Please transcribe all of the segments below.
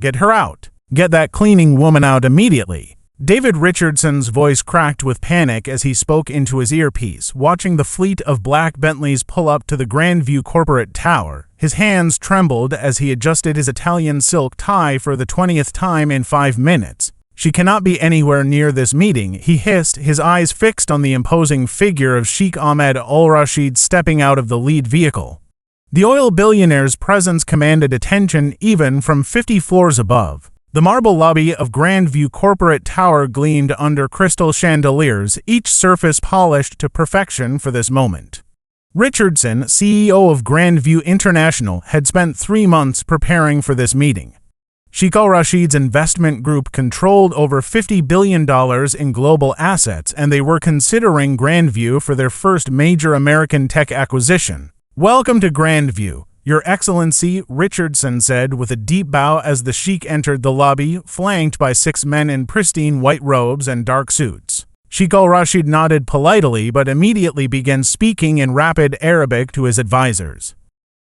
Get her out. Get that cleaning woman out immediately." David Richardson's voice cracked with panic as he spoke into his earpiece, watching the fleet of black Bentleys pull up to the Grandview Corporate Tower. His hands trembled as he adjusted his Italian silk tie for the 20th time in 5 minutes. "She cannot be anywhere near this meeting," he hissed, his eyes fixed on the imposing figure of Sheikh Ahmed Al-Rashid stepping out of the lead vehicle. The oil billionaire's presence commanded attention even from 50 floors above. The marble lobby of Grandview Corporate Tower gleamed under crystal chandeliers, each surface polished to perfection for this moment. Richardson, CEO of Grandview International, had spent 3 months preparing for this meeting. Sheikh Al-Rashid's investment group controlled over $50 billion in global assets, and they were considering Grandview for their first major American tech acquisition. "Welcome to Grandview, Your Excellency," Richardson said with a deep bow as the Sheikh entered the lobby, flanked by 6 men in pristine white robes and dark suits. Sheikh Al-Rashid nodded politely but immediately began speaking in rapid Arabic to his advisors.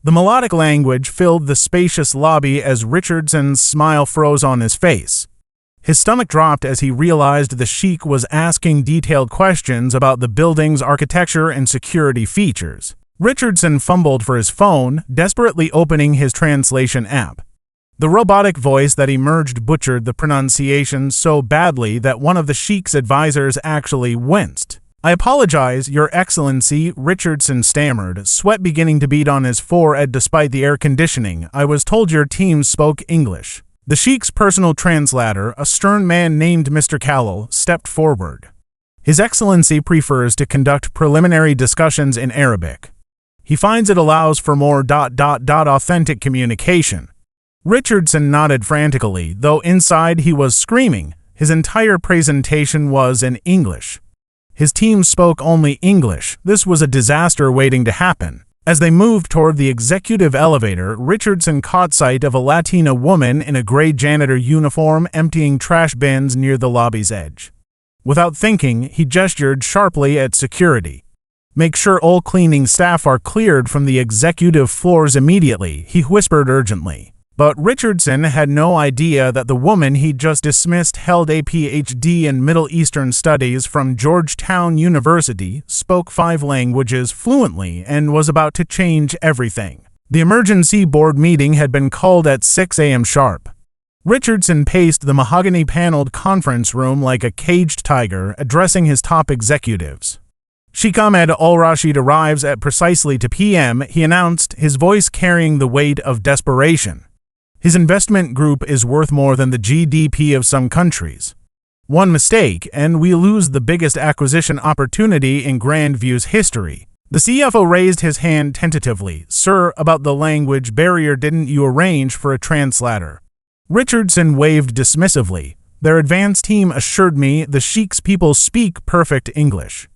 The melodic language filled the spacious lobby as Richardson's smile froze on his face. His stomach dropped as he realized the Sheikh was asking detailed questions about the building's architecture and security features. Richardson fumbled for his phone, desperately opening his translation app. The robotic voice that emerged butchered the pronunciation so badly that one of the Sheikh's advisors actually winced. "I apologize, Your Excellency," Richardson stammered, sweat beginning to bead on his forehead despite the air conditioning. "I was told your team spoke English." The Sheikh's personal translator, a stern man named Mr. Khalil, stepped forward. "His Excellency prefers to conduct preliminary discussions in Arabic. He finds it allows for more authentic communication." Richardson nodded frantically, though inside he was screaming. His entire presentation was in English. His team spoke only English. This was a disaster waiting to happen. As they moved toward the executive elevator, Richardson caught sight of a Latina woman in a gray janitor uniform emptying trash bins near the lobby's edge. Without thinking, he gestured sharply at security. "Make sure all cleaning staff are cleared from the executive floors immediately," he whispered urgently. But Richardson had no idea that the woman he'd just dismissed held a PhD in Middle Eastern Studies from Georgetown University, spoke 5 languages fluently, and was about to change everything. The emergency board meeting had been called at 6 a.m. sharp. Richardson paced the mahogany-paneled conference room like a caged tiger, addressing his top executives. "Sheikh Ahmed Al-Rashid arrives at precisely 2 p.m., he announced, his voice carrying the weight of desperation. "His investment group is worth more than the GDP of some countries. One mistake, and we lose the biggest acquisition opportunity in Grandview's history." The CFO raised his hand tentatively. "Sir, about the language barrier, didn't you arrange for a translator?" Richardson waved dismissively. "Their advanced team assured me the Sheikh's people speak perfect English.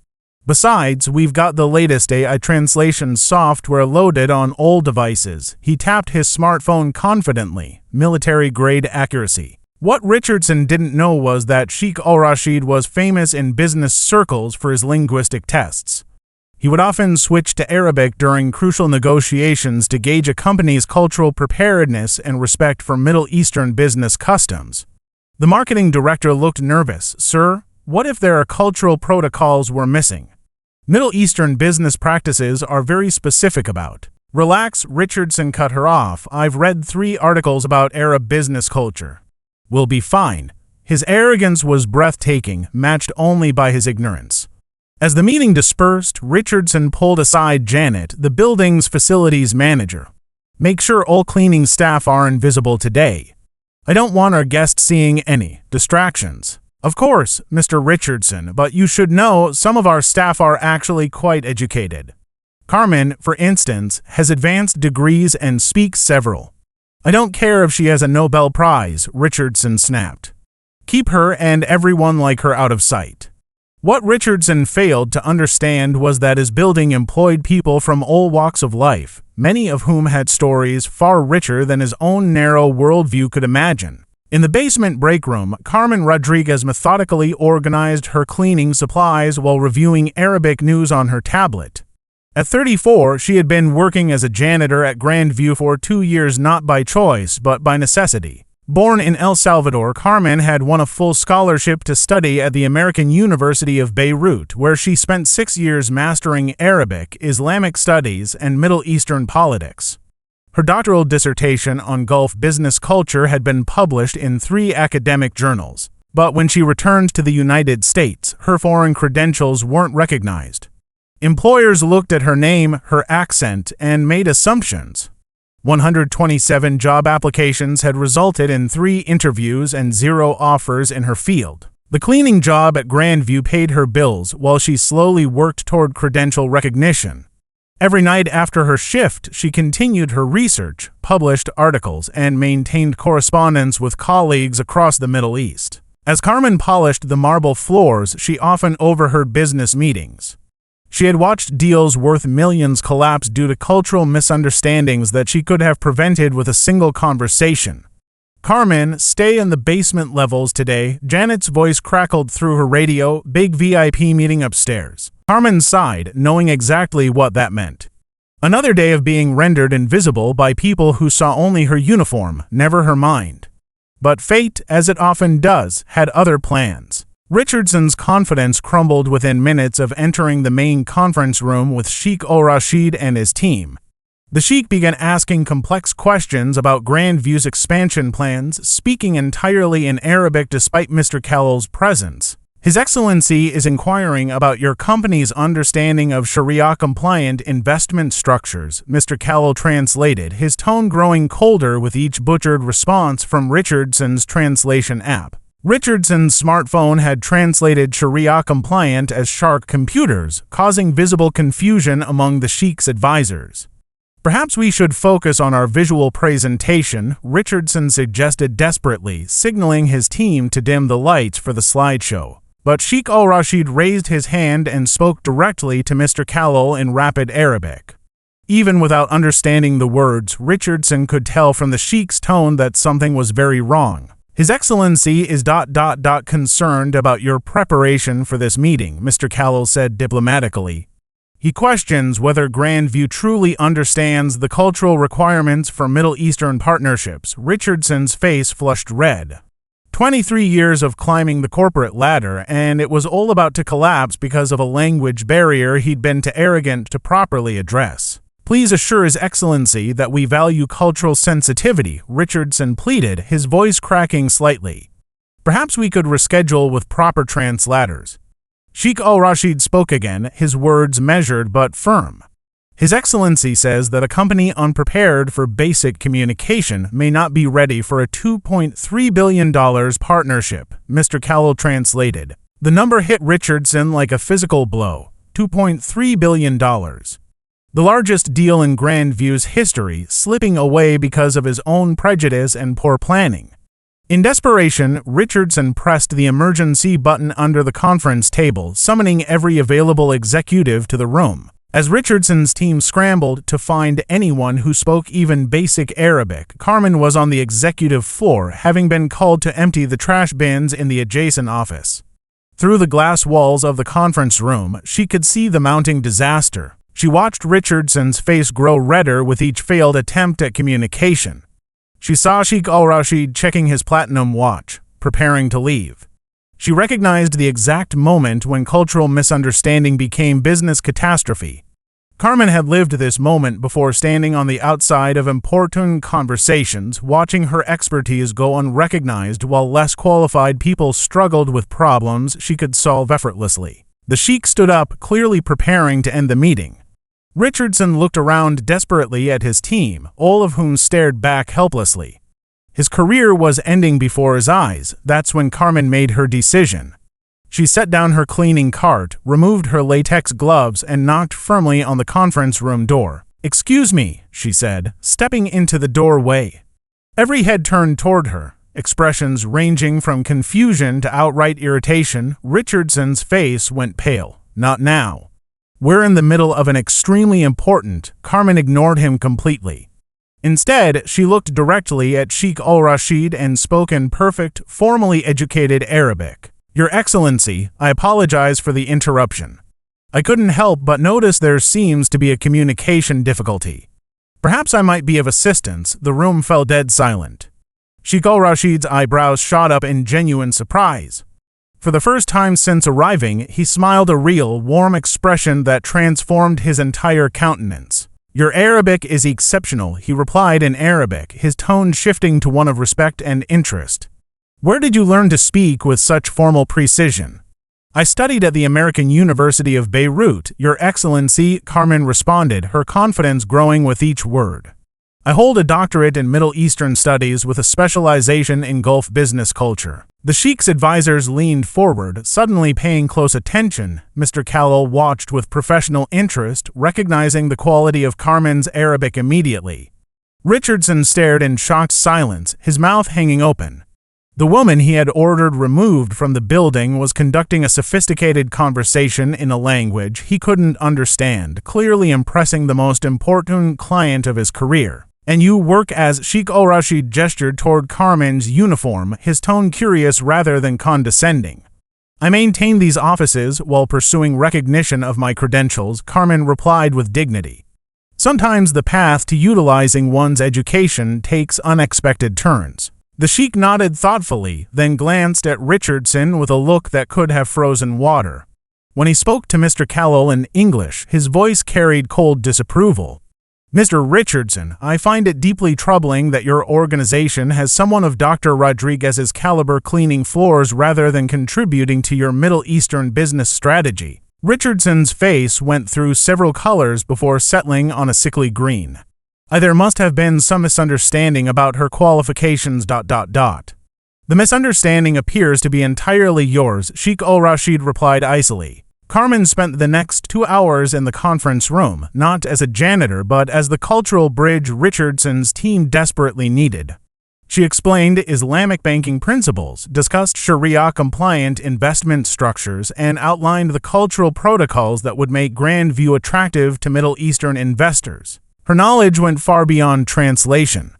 Besides, we've got the latest AI translation software loaded on all devices." He tapped his smartphone confidently, military-grade accuracy. What Richardson didn't know was that Sheikh Al-Rashid was famous in business circles for his linguistic tests. He would often switch to Arabic during crucial negotiations to gauge a company's cultural preparedness and respect for Middle Eastern business customs. The marketing director looked nervous. "Sir, what if there are cultural protocols we're missing? Middle Eastern business practices are very specific about." "Relax," Richardson cut her off. "I've read 3 articles about Arab business culture. We'll be fine." His arrogance was breathtaking, matched only by his ignorance. As the meeting dispersed, Richardson pulled aside Janet, the building's facilities manager. "Make sure all cleaning staff are invisible today. I don't want our guests seeing any distractions." "Of course, Mr. Richardson, but you should know some of our staff are actually quite educated. Carmen, for instance, has advanced degrees and speaks several." "I don't care if she has a Nobel Prize," Richardson snapped. "Keep her and everyone like her out of sight." What Richardson failed to understand was that his building employed people from all walks of life, many of whom had stories far richer than his own narrow worldview could imagine. In the basement break room, Carmen Rodriguez methodically organized her cleaning supplies while reviewing Arabic news on her tablet. At 34, she had been working as a janitor at Grandview for 2 years not by choice but by necessity. Born in El Salvador, Carmen had won a full scholarship to study at the American University of Beirut, where she spent 6 years mastering Arabic, Islamic studies, and Middle Eastern politics. Her doctoral dissertation on Gulf business culture had been published in 3 academic journals, but when she returned to the United States, her foreign credentials weren't recognized. Employers looked at her name, her accent, and made assumptions. 127 job applications had resulted in 3 interviews and 0 offers in her field. The cleaning job at Grandview paid her bills while she slowly worked toward credential recognition. Every night after her shift, she continued her research, published articles, and maintained correspondence with colleagues across the Middle East. As Carmen polished the marble floors, she often overheard business meetings. She had watched deals worth millions collapse due to cultural misunderstandings that she could have prevented with a single conversation. "Carmen, stay in the basement levels today," Janet's voice crackled through her radio. "Big VIP meeting upstairs." Carmen sighed, knowing exactly what that meant. Another day of being rendered invisible by people who saw only her uniform, never her mind. But fate, as it often does, had other plans. Richardson's confidence crumbled within minutes of entering the main conference room with Sheikh Al-Rashid and his team. The Sheikh began asking complex questions about Grandview's expansion plans, speaking entirely in Arabic despite Mr. Callow's presence. "His Excellency is inquiring about your company's understanding of Sharia-compliant investment structures," Mr. Callow translated, his tone growing colder with each butchered response from Richardson's translation app. Richardson's smartphone had translated Sharia-compliant as shark computers, causing visible confusion among the Sheikh's advisors. "Perhaps we should focus on our visual presentation," Richardson suggested desperately, signaling his team to dim the lights for the slideshow. But Sheikh Al-Rashid raised his hand and spoke directly to Mr. Callow in rapid Arabic. Even without understanding the words, Richardson could tell from the Sheikh's tone that something was very wrong. "His Excellency is concerned about your preparation for this meeting," Mr. Callow said diplomatically. "He questions whether Grandview truly understands the cultural requirements for Middle Eastern partnerships." Richardson's face flushed red. 23 years of climbing the corporate ladder, and it was all about to collapse because of a language barrier he'd been too arrogant to properly address. "Please assure His Excellency that we value cultural sensitivity," Richardson pleaded, his voice cracking slightly. "Perhaps we could reschedule with proper translators." Sheikh Al-Rashid spoke again, his words measured but firm. "His Excellency says that a company unprepared for basic communication may not be ready for a $2.3 billion partnership," Mr. Callow translated. The number hit Richardson like a physical blow. $2.3 billion. The largest deal in Grandview's history, slipping away because of his own prejudice and poor planning. In desperation, Richardson pressed the emergency button under the conference table, summoning every available executive to the room. As Richardson's team scrambled to find anyone who spoke even basic Arabic, Carmen was on the executive floor, having been called to empty the trash bins in the adjacent office. Through the glass walls of the conference room, she could see the mounting disaster. She watched Richardson's face grow redder with each failed attempt at communication. She saw Sheikh Al-Rashid checking his platinum watch, preparing to leave. She recognized the exact moment when cultural misunderstanding became business catastrophe. Carmen had lived this moment before, standing on the outside of important conversations, watching her expertise go unrecognized while less qualified people struggled with problems she could solve effortlessly. The Sheikh stood up, clearly preparing to end the meeting. Richardson looked around desperately at his team, all of whom stared back helplessly. His career was ending before his eyes. That's when Carmen made her decision. She set down her cleaning cart, removed her latex gloves, and knocked firmly on the conference room door. "Excuse me," she said, stepping into the doorway. Every head turned toward her, expressions ranging from confusion to outright irritation. Richardson's face went pale. "Not now. We're in the middle of an extremely important—" Carmen ignored him completely. Instead, she looked directly at Sheikh Al-Rashid and spoke in perfect, formally educated Arabic. "Your Excellency, I apologize for the interruption. I couldn't help but notice there seems to be a communication difficulty. Perhaps I might be of assistance." The room fell dead silent. Sheikh Al-Rashid's eyebrows shot up in genuine surprise. For the first time since arriving, he smiled a real, warm expression that transformed his entire countenance. "Your Arabic is exceptional," he replied in Arabic, his tone shifting to one of respect and interest. "Where did you learn to speak with such formal precision?" "I studied at the American University of Beirut, Your Excellency," Carmen responded, her confidence growing with each word. "I hold a doctorate in Middle Eastern Studies with a specialization in Gulf business culture." The Sheikh's advisors leaned forward, suddenly paying close attention. Mr. Callowell watched with professional interest, recognizing the quality of Carmen's Arabic immediately. Richardson stared in shocked silence, his mouth hanging open. The woman he had ordered removed from the building was conducting a sophisticated conversation in a language he couldn't understand, clearly impressing the most important client of his career. "And you work as—" Sheikh Al-Rashid gestured toward Carmen's uniform, his tone curious rather than condescending. "I maintain these offices while pursuing recognition of my credentials," Carmen replied with dignity. Sometimes the path to utilizing one's education takes unexpected turns. The Sheikh nodded thoughtfully, then glanced at Richardson with a look that could have frozen water. When he spoke to Mr. Callowell in English, his voice carried cold disapproval. "Mr. Richardson, I find it deeply troubling that your organization has someone of Dr. Rodriguez's caliber cleaning floors rather than contributing to your Middle Eastern business strategy." Richardson's face went through several colors before settling on a sickly green. "There must have been some misunderstanding about her qualifications. The misunderstanding appears to be entirely yours," Sheikh Al-Rashid replied icily. Carmen spent the next 2 hours in the conference room, not as a janitor but as the cultural bridge Richardson's team desperately needed. She explained Islamic banking principles, discussed Sharia-compliant investment structures, and outlined the cultural protocols that would make Grandview attractive to Middle Eastern investors. Her knowledge went far beyond translation.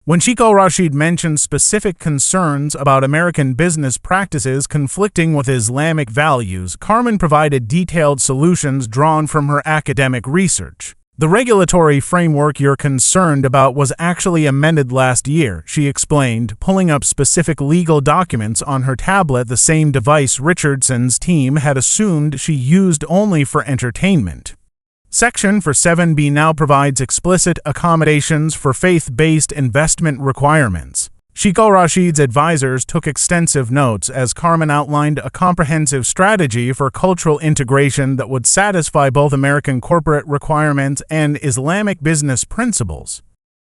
When Sheikh Al-Rashid mentioned specific concerns about American business practices conflicting with Islamic values, Carmen provided detailed solutions drawn from her academic research. "The regulatory framework you're concerned about was actually amended last year," she explained, pulling up specific legal documents on her tablet, the same device Richardson's team had assumed she used only for entertainment. Section 7B now provides explicit accommodations for faith-based investment requirements. Sheikh Al-Rashid's advisors took extensive notes as Carmen outlined a comprehensive strategy for cultural integration that would satisfy both American corporate requirements and Islamic business principles.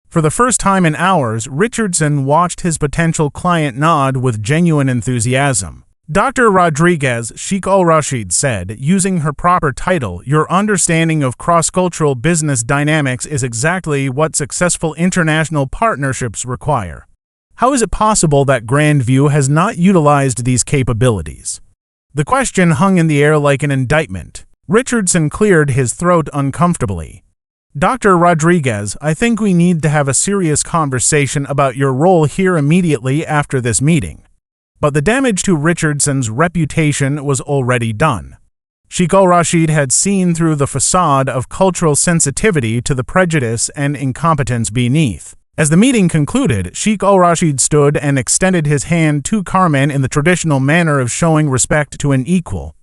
For the first time in hours, Richardson watched his potential client nod with genuine enthusiasm. "Dr. Rodriguez," Sheikh Al-Rashid said, using her proper title, "your understanding of cross-cultural business dynamics is exactly what successful international partnerships require. How is it possible that Grandview has not utilized these capabilities?" The question hung in the air like an indictment. Richardson cleared his throat uncomfortably. "Dr. Rodriguez, I think we need to have a serious conversation about your role here immediately after this meeting." But the damage to Richardson's reputation was already done. Sheikh Al-Rashid had seen through the facade of cultural sensitivity to the prejudice and incompetence beneath. As the meeting concluded, Sheikh Al-Rashid stood and extended his hand to Carmen in the traditional manner of showing respect to an equal.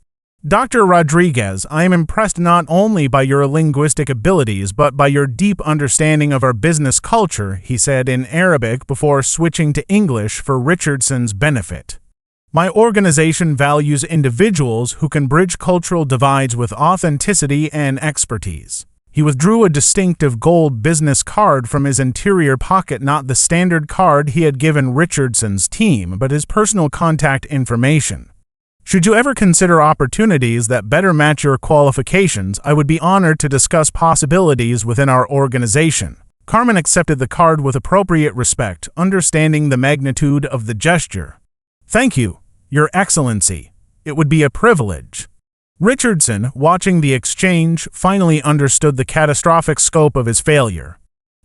"Dr. Rodriguez, I am impressed not only by your linguistic abilities but by your deep understanding of our business culture," he said in Arabic before switching to English for Richardson's benefit. "My organization values individuals who can bridge cultural divides with authenticity and expertise." He withdrew a distinctive gold business card from his interior pocket, not the standard card he had given Richardson's team, but his personal contact information. "Should you ever consider opportunities that better match your qualifications, I would be honored to discuss possibilities within our organization." Carmen accepted the card with appropriate respect, understanding the magnitude of the gesture. "Thank you, Your Excellency. It would be a privilege." Richardson, watching the exchange, finally understood the catastrophic scope of his failure.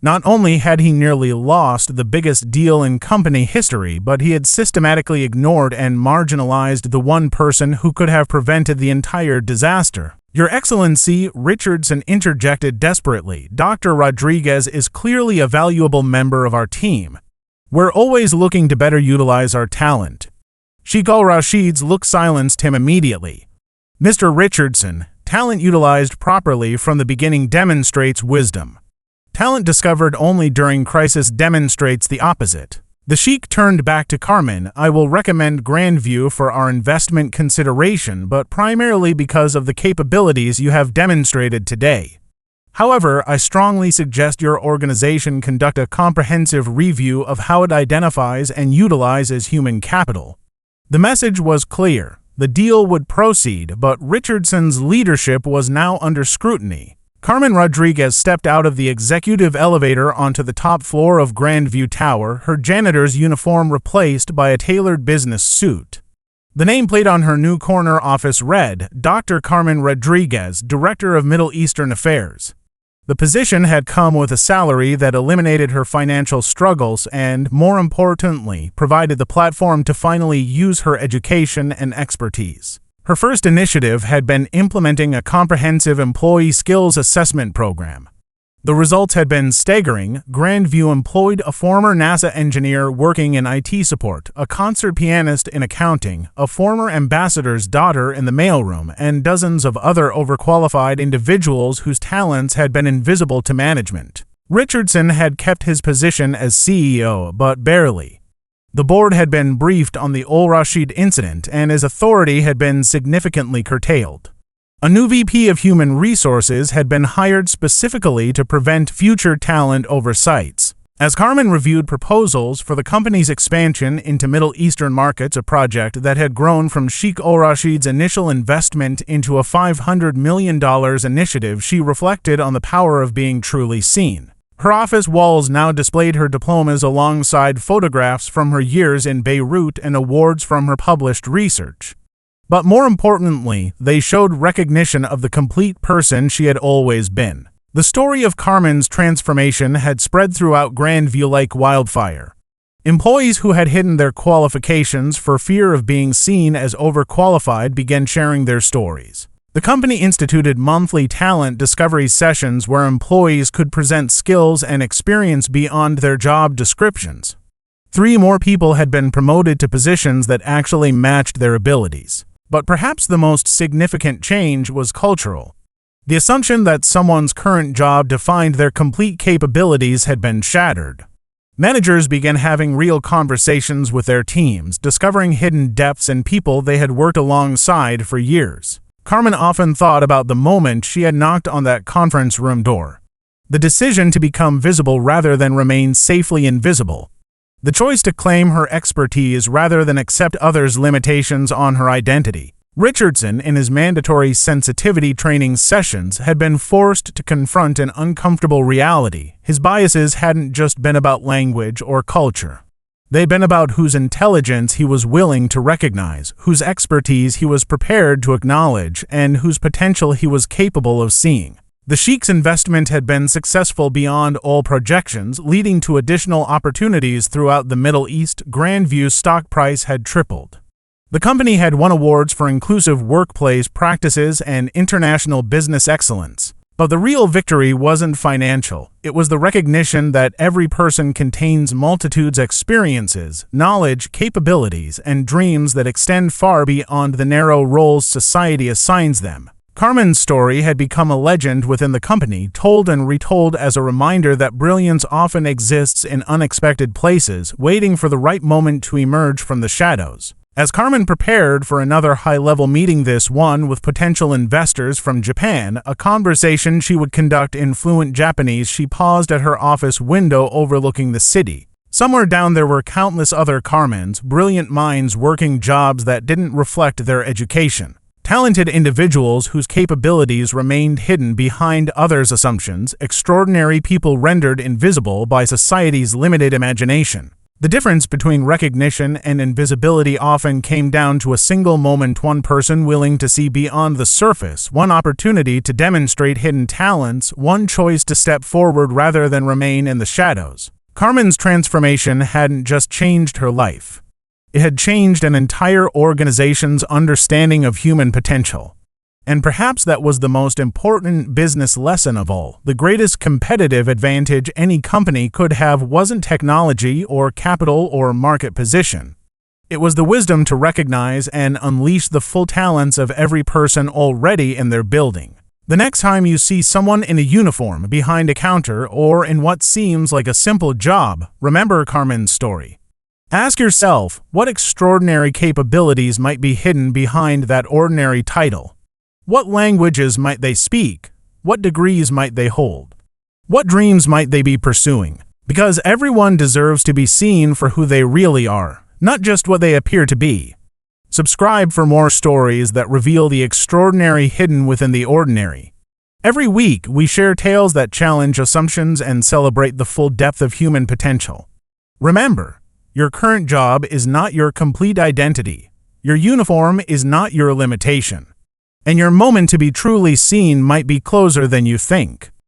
Not only had he nearly lost the biggest deal in company history, but he had systematically ignored and marginalized the one person who could have prevented the entire disaster. "Your Excellency," Richardson interjected desperately, "Dr. Rodriguez is clearly a valuable member of our team. We're always looking to better utilize our talent. Sheikh Al-Rashid's look silenced him immediately. Mr. Richardson, talent utilized properly from the beginning demonstrates wisdom. Talent discovered only during crisis demonstrates the opposite. The Sheikh turned back to Carmen. I will recommend Grandview for our investment consideration, but primarily because of the capabilities you have demonstrated today. However, I strongly suggest your organization conduct a comprehensive review of how it identifies and utilizes human capital. The message was clear. The deal would proceed, but Richardson's leadership was now under scrutiny. Carmen Rodriguez stepped out of the executive elevator onto the top floor of Grandview Tower, her janitor's uniform replaced by a tailored business suit. The nameplate on her new corner office read, Dr. Carmen Rodriguez, Director of Middle Eastern Affairs. The position had come with a salary that eliminated her financial struggles and, more importantly, provided the platform to finally use her education and expertise. Her first initiative had been implementing a comprehensive employee skills assessment program. The results had been staggering. Grandview employed a former NASA engineer working in IT support, a concert pianist in accounting, a former ambassador's daughter in the mailroom, and dozens of other overqualified individuals whose talents had been invisible to management. Richardson had kept his position as CEO, but barely. The board had been briefed on the Al-Rashid incident, and his authority had been significantly curtailed. A new VP of Human Resources had been hired specifically to prevent future talent oversights. As Carmen reviewed proposals for the company's expansion into Middle Eastern markets, a project that had grown from Sheikh Al-Rashid's initial investment into a $500 million initiative, she reflected on the power of being truly seen. Her office walls now displayed her diplomas alongside photographs from her years in Beirut and awards from her published research. But more importantly, they showed recognition of the complete person she had always been. The story of Carmen's transformation had spread throughout Grandview like wildfire. Employees who had hidden their qualifications for fear of being seen as overqualified began sharing their stories. The company instituted monthly talent discovery sessions where employees could present skills and experience beyond their job descriptions. 3 more people had been promoted to positions that actually matched their abilities. But perhaps the most significant change was cultural. The assumption that someone's current job defined their complete capabilities had been shattered. Managers began having real conversations with their teams, discovering hidden depths in people they had worked alongside for years. Carmen often thought about the moment she had knocked on that conference room door. The decision to become visible rather than remain safely invisible. The choice to claim her expertise rather than accept others' limitations on her identity. Richardson, in his mandatory sensitivity training sessions, had been forced to confront an uncomfortable reality. His biases hadn't just been about language or culture. They'd been about whose intelligence he was willing to recognize, whose expertise he was prepared to acknowledge, and whose potential he was capable of seeing. The Sheikh's investment had been successful beyond all projections, leading to additional opportunities throughout the Middle East. Grandview's stock price had tripled. The company had won awards for inclusive workplace practices and international business excellence. But the real victory wasn't financial. It was the recognition that every person contains multitudes of experiences, knowledge, capabilities, and dreams that extend far beyond the narrow roles society assigns them. Carmen's story had become a legend within the company, told and retold as a reminder that brilliance often exists in unexpected places, waiting for the right moment to emerge from the shadows. As Carmen prepared for another high-level meeting, this one with potential investors from Japan, a conversation she would conduct in fluent Japanese, she paused at her office window overlooking the city. Somewhere down there were countless other Carmens, brilliant minds working jobs that didn't reflect their education. Talented individuals whose capabilities remained hidden behind others' assumptions, extraordinary people rendered invisible by society's limited imagination. The difference between recognition and invisibility often came down to a single moment, one person willing to see beyond the surface, one opportunity to demonstrate hidden talents, one choice to step forward rather than remain in the shadows. Carmen's transformation hadn't just changed her life. It had changed an entire organization's understanding of human potential. And perhaps that was the most important business lesson of all. The greatest competitive advantage any company could have wasn't technology or capital or market position. It was the wisdom to recognize and unleash the full talents of every person already in their building. The next time you see someone in a uniform behind a counter or in what seems like a simple job, remember Carmen's story. Ask yourself, what extraordinary capabilities might be hidden behind that ordinary title? What languages might they speak? What degrees might they hold? What dreams might they be pursuing? Because everyone deserves to be seen for who they really are, not just what they appear to be. Subscribe for more stories that reveal the extraordinary hidden within the ordinary. Every week, we share tales that challenge assumptions and celebrate the full depth of human potential. Remember, your current job is not your complete identity. Your uniform is not your limitation. And your moment to be truly seen might be closer than you think.